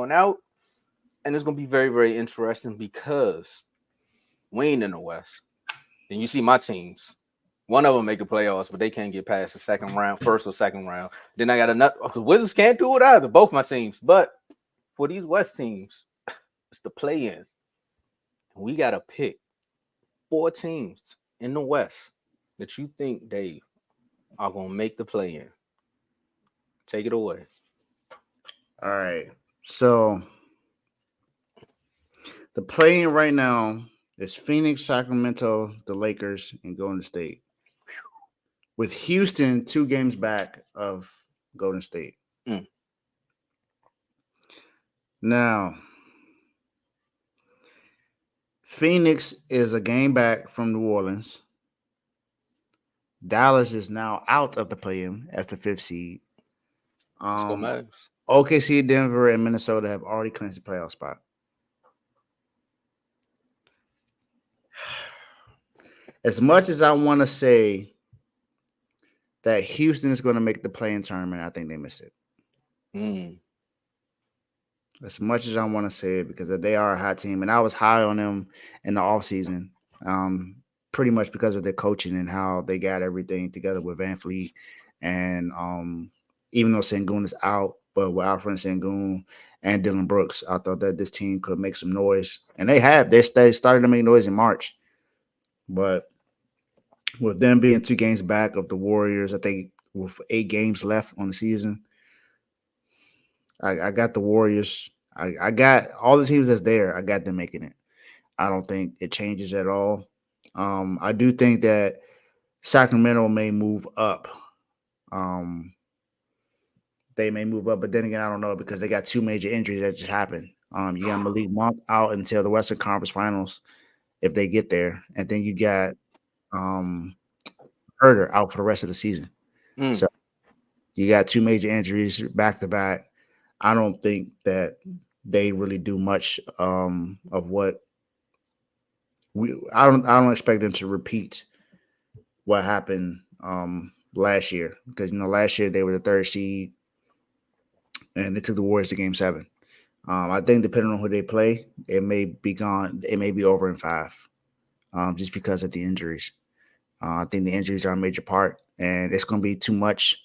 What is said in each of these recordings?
going out, and it's gonna be very, very interesting because we ain't in the West. And you see my teams. One of them make the playoffs, but they can't get past the second round, first or second round. Then I got another. The Wizards can't do it either. Both my teams, but for these West teams, it's the play-in. We got to pick 4 teams in the West that you think, Dave, are gonna make the play-in. Take it away. All right. So the playing right now is Phoenix, Sacramento, the Lakers, and Golden State. With Houston 2 games back of Golden State. Mm. Now, Phoenix is a game back from New Orleans. Dallas is now out of the play-in as the 5th seed. Let's go, Mavericks. OKC, Denver, and Minnesota have already clinched the playoff spot. As much as I want to say that Houston is going to make the play-in tournament, I think they miss it. Mm. As much as I want to say it, because they are a hot team, and I was high on them in the offseason, pretty much because of their coaching and how they got everything together with Van Fleet. And even though Sengun is out, but with Alfred Sengun and Dylan Brooks, I thought that this team could make some noise. And they have. They started to make noise in March. But with them being 2 games back of the Warriors, I think with 8 games left on the season, I got the Warriors. I got all the teams that's there. I got them making it. I don't think it changes at all. I do think that Sacramento may move up. They may move up, but then again, I don't know because they got 2 major injuries that just happened. You got Malik Monk out until the Western Conference Finals if they get there, and then you got Herder out for the rest of the season. Mm. So you got 2 major injuries back to back. I don't think that they really do much of what I don't expect them to repeat what happened last year because last year they were the 3rd seed and they took the Warriors to Game 7. I think depending on who they play, it may be gone. It may be over in 5, just because of the injuries. I think the injuries are a major part, and it's going to be too much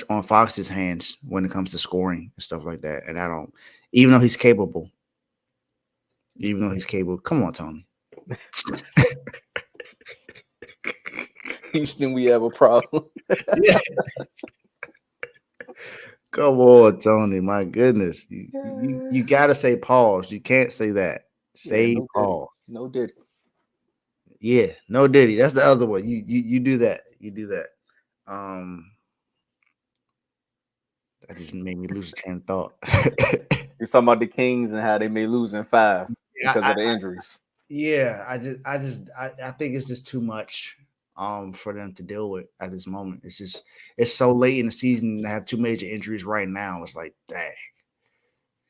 on Fox's hands when it comes to scoring and stuff like that. And I don't, even though he's capable, come on, Tony. Houston, we have a problem. Yeah. Come on, Tony. My goodness. You got to say pause. You can't say that. Say no pause. Diddy. No Diddy. Yeah, no Diddy. That's the other one. You do that. You do that. That just made me lose a train of thought. You're talking about the Kings and how they may lose in 5 because of the injuries. I think it's just too much for them to deal with at this moment. It's so late in the season to have 2 major injuries right now. It's like, dang.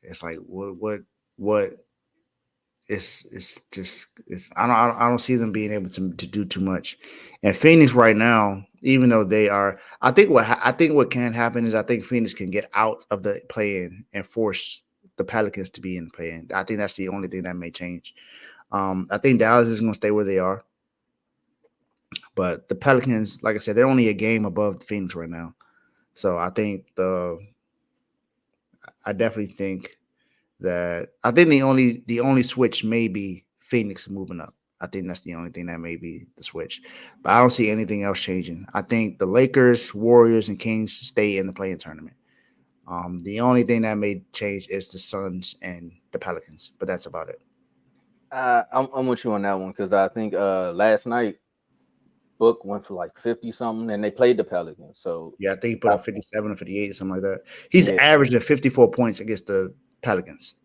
It's like what it's just I don't see them being able to do too much. And Phoenix right now, even though they are, I think what can happen is I think Phoenix can get out of the play-in and force the Pelicans to be in the play-in. I think that's the only thing that may change. I think Dallas is going to stay where they are, but the Pelicans, like I said, they're only a game above the Phoenix right now. So I definitely think that the only switch may be Phoenix moving up. I think that's the only thing that may be the switch. But I don't see anything else changing. I think the Lakers, Warriors, and Kings stay in the play-in tournament. The only thing that may change is the Suns and the Pelicans, but that's about it. I'm with you on that one because I think last night Book went for like 50 something, and they played the Pelicans. So yeah, I think he put up 57 or 58 or something like that. He's averaging 54 points against the Pelicans.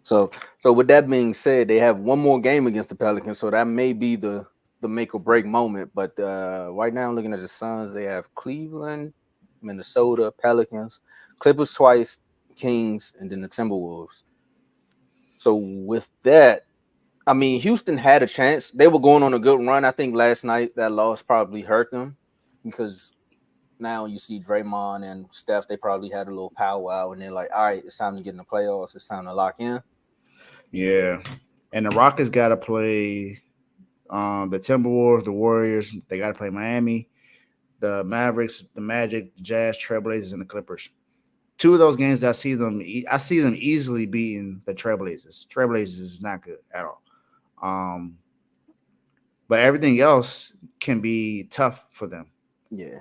So with that being said, they have one more game against the Pelicans, so that may be the make or break moment. But right now, looking at the Suns, they have Cleveland, Minnesota, Pelicans, Clippers twice, Kings, and then the Timberwolves. So with that, I mean, Houston had a chance. They were going on a good run. I think last night that loss probably hurt them because now you see Draymond and Steph, they probably had a little powwow and they're like, all right, it's time to get in the playoffs. It's time to lock in. So, Yeah, and the Rockets got to play the Timberwolves, the Warriors. They got to play Miami, the Mavericks, the Magic, the Jazz, Trailblazers, and the Clippers. Two of those games, I see them easily beating the Trailblazers. Trailblazers is not good at all. Um, but everything else can be tough for them, yeah.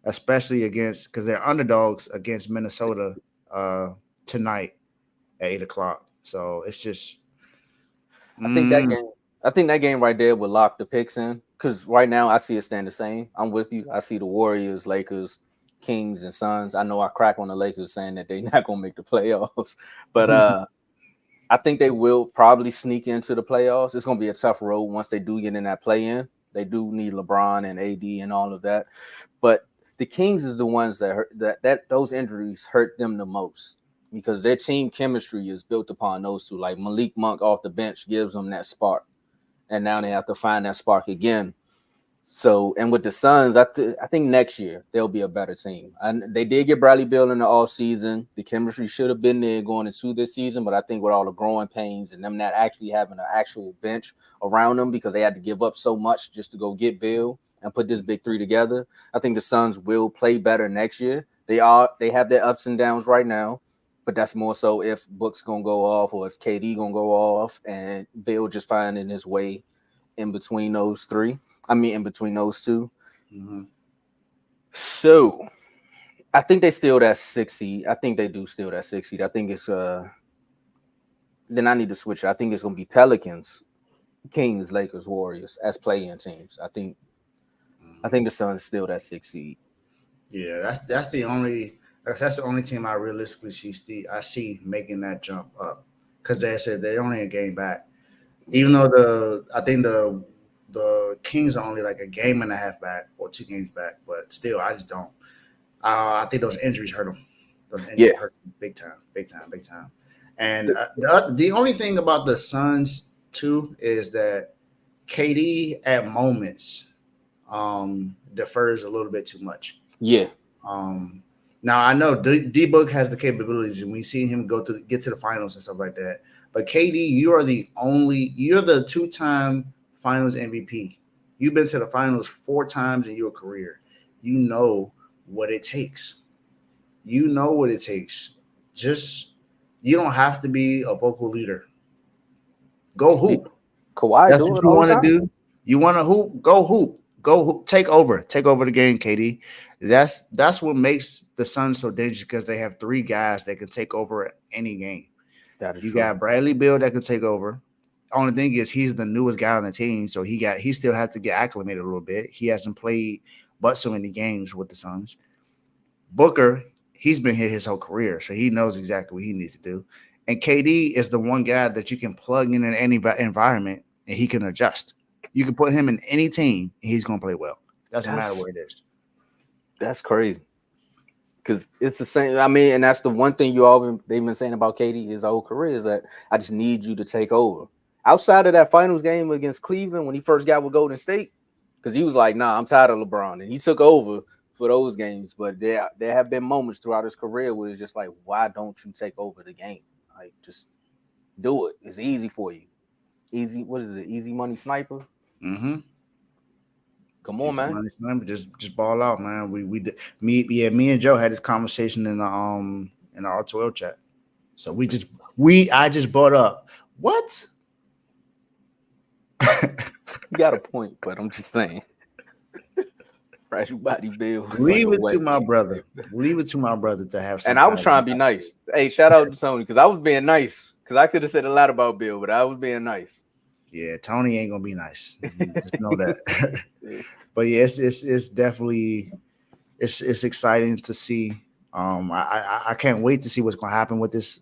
especially against because they're underdogs against Minnesota uh, tonight at 8 o'clock. So it's just I think that mm, game. I think that game right there would lock the picks in because right now I see it staying the same. I'm with you. I see the Warriors, Lakers, Kings, and Suns. I know I crack on the Lakers saying that they're not gonna make the playoffs, but I think they will probably sneak into the playoffs. It's gonna be a tough road once they do get in that play in. They do need LeBron and AD and all of that, but the Kings is the ones that hurt, that those injuries hurt them the most because their team chemistry is built upon those two. Like Malik Monk off the bench gives them that spark, and now they have to find that spark again. So, and with the Suns, I think next year they'll be a better team. And they did get Bradley Beal in the off season. The chemistry should have been there going into this season, but I think with all the growing pains and them not actually having an actual bench around them because they had to give up so much just to go get Bill and put this big three together, I think the Suns will play better next year. They have their ups and downs right now, but that's more so if Book's gonna go off or if KD gonna go off and Bill just finding his way in between those three. I mean, in between those two. mhm. So I think they steal that 6 seed. I think they do steal that 6 seed. I think it's then I need to switch it. I think it's gonna be Pelicans, Kings, Lakers, Warriors as play-in teams. I think the Suns steal that 6 seed. Yeah, that's the only team I realistically see making that jump up because they said they're only a game back. Even though I think the Kings are only like a game and a half back or 2 games back, but still, I just don't. I think those injuries hurt them. Those Yeah, injuries hurt them big time, big time, big time. And the only thing about the Suns too is that KD at moments defers a little bit too much. yeah, Um, Now I know D Book has the capabilities, and we see him get to the finals and stuff like that. But KD, you're the 2-time Finals MVP. You've been to the finals 4 times in your career. You know what it takes. You know what it takes. Just you don't have to be a vocal leader. Go yeah. hoop. Kawhi That's do what it you all the want to time. do. You want to hoop? Go hoop. Go hoop. Take over the game, KD. That's what makes the Suns so dangerous because they have 3 guys that can take over any game. That is You true. got Bradley Beal that can take over. Only thing is he's the newest guy on the team, so he still has to get acclimated a little bit. He hasn't played but so many games with the Suns. Booker, he's been here his whole career, so he knows exactly what he needs to do. And KD is the one guy that you can plug in any environment and he can adjust. You can put him in any team and he's going to play well. Doesn't matter That's where it is. that's crazy. Because it's the same. I mean, and that's the one thing they've been saying about KD his whole career is that I just need you to take over. Outside of that finals game against Cleveland when he first got with Golden State, because he was like, "Nah, I'm tired of LeBron," and he took over for those games. But there have been moments throughout his career where it's just like, "Why don't you take over the game? Like, just do it. It's easy for you. Easy. What is it? Easy money sniper. Mm-hmm. Come on, Easy man. money, son. Just ball out, man. We did, me and Joe had this conversation in the R2L chat. So I just brought up what? You got a point, but I'm just saying, fresh body bill is like a Leave it to wet my blanket. brother. Leave it to my brother to have some And I kind was of trying to be impact. nice. Hey, shout out to Tony because I was being nice because I could have said a lot about Bill, but I was being nice. Yeah, Tony ain't gonna be nice. Just know that. But yeah, it's definitely it's exciting to see. I can't wait to see what's gonna happen with this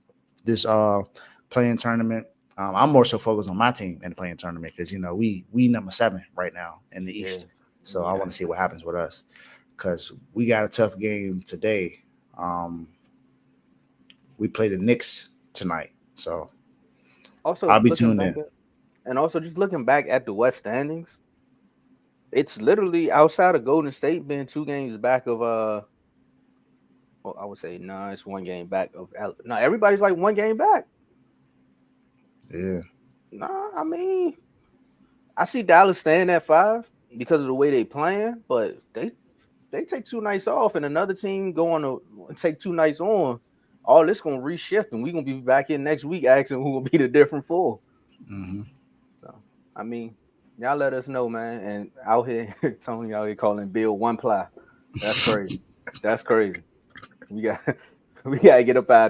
playing tournament. I'm more so focused on my team in the playing tournament because we number 7 right now in the Yeah, East. So I yeah. want to see what happens with us because we got a tough game today. We play the Knicks tonight, so Also I'll be looking tuned back in. at, and also just looking back at the West standings, It's literally outside of Golden State being 2 games back of well, I would say no, it's 1 game back of no, everybody's like 1 game back. Yeah. Nah, I mean, I see Dallas staying at 5 because of the way they playing, but they take 2 nights off and another team going to take 2 nights on. All this gonna reshift and we gonna be back in next week asking who will be the different four. Mm-hmm. So I mean, y'all let us know, man. And out here, Tony out here calling Bill one ply. That's crazy. That's crazy. We got we gotta get up out.